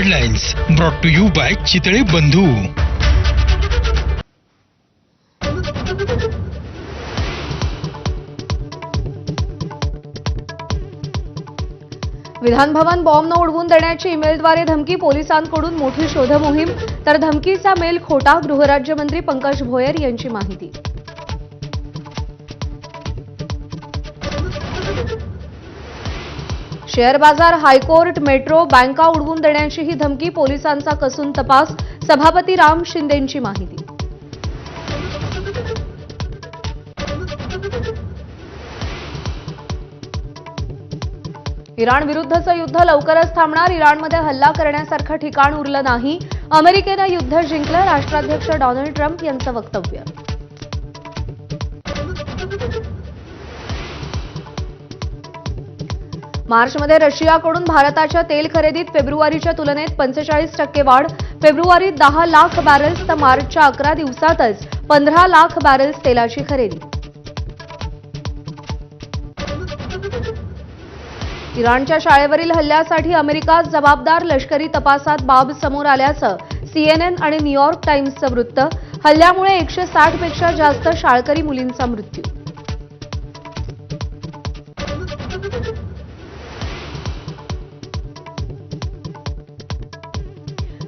Headlines brought to you by Chitale Bandhu. Vidhan Bhavan bomb न उडवून देण्याची ईमेलद्वारे धमकी, पोलिसांकडून मोठी शोध मोहीम. तर धमकीचा मेल खोटा, गृहराज्यमंत्री पंकज भोयर यांची माहिती. शेअर बाजार, हायकोर्ट, मेट्रो, बँका उडवून देण्याची ही धमकी, पोलिसांचा कसून तपास. सभापती राम शिंदेंची माहिती. इराण विरुद्धचं युद्ध लवकरच थांबणार, इराणमध्ये हल्ला करण्यासारखं ठिकाण उरलं नाही. अमेरिकेनं युद्ध जिंकलं, राष्ट्राध्यक्ष डोनाल्ड ट्रम्प यांचं वक्तव्य. मार्चमध्ये रशियाकडून भारताच्या तेल खरेदीत फेब्रुवारीच्या तुलनेत 45% वाढ. फेब्रुवारीत 10 लाख बॅरल्स तर मार्चच्या 11 दिवसातच 15 लाख बॅरल्स तेलाची खरेदी. इराणच्या शाळेवरील हल्ल्यासाठी अमेरिका जबाबदार, लष्करी तपासात बाब समोर आल्याचं CNN आणि न्यूयॉर्क टाइम्सचं वृत्त. हल्ल्यामुळे 160 पेक्षा जास्त शाळकरी मुलींचा मृत्यू.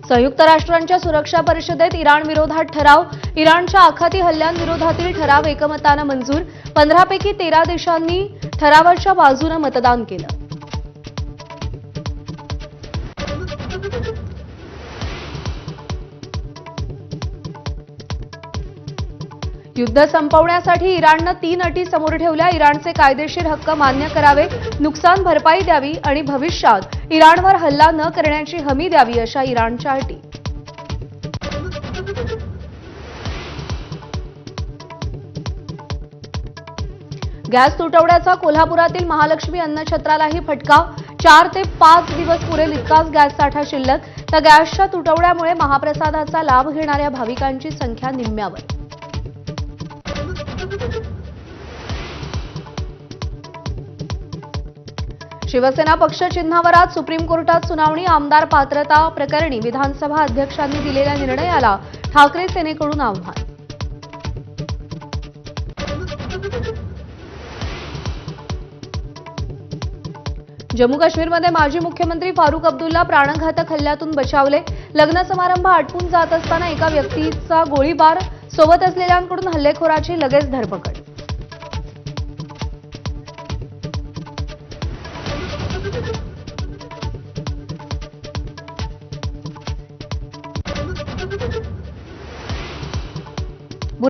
संयुक्त राष्ट्रांच्या सुरक्षा परिषदेत इराण विरोधात ठराव. इराणच्या आखाती हल्ल्यांविरोधातील ठराव एकमतानं मंजूर. 15 पैकी 13 देशांनी ठरावाच्या बाजूने मतदान केलं. युद्ध संपवण्यासाठी इराणनं 3 अटी समोर ठेवल्या. इराणचे कायदेशीर हक्क मान्य करावे, नुकसान भरपाई द्यावी आणि भविष्यात इराणवर हल्ला न करण्याची हमी द्यावी, अशा इराणच्या अटी. गॅस तुटवड्याचा कोल्हापुरातील महालक्ष्मी अन्नछत्रालाही फटका. 4 ते 5 दिवस पुरेल इतकाच गॅस साठा शिल्लक. तर गॅसच्या तुटवड्यामुळे महाप्रसादाचा लाभ घेणाऱ्या भाविकांची संख्या निम्म्यावर. शिवसेना पक्ष चिन्हावर आज सुप्रीम कोर्टात सुनावणी. आमदार पात्रता प्रकरणी विधानसभा अध्यक्षांनी दिलेल्या निर्णयाला ठाकरे सेनेकडून आव्हान. जम्मू काश्मीरमध्ये माजी मुख्यमंत्री फारुख अब्दुल्ला प्राणघातक हल्ल्यातून बचावले. लग्न समारंभ आटपून जात असताना एका व्यक्तीचा गोळीबार, सोबत असलेल्यांकडून हल्लेखोराची लगेच धरपकड.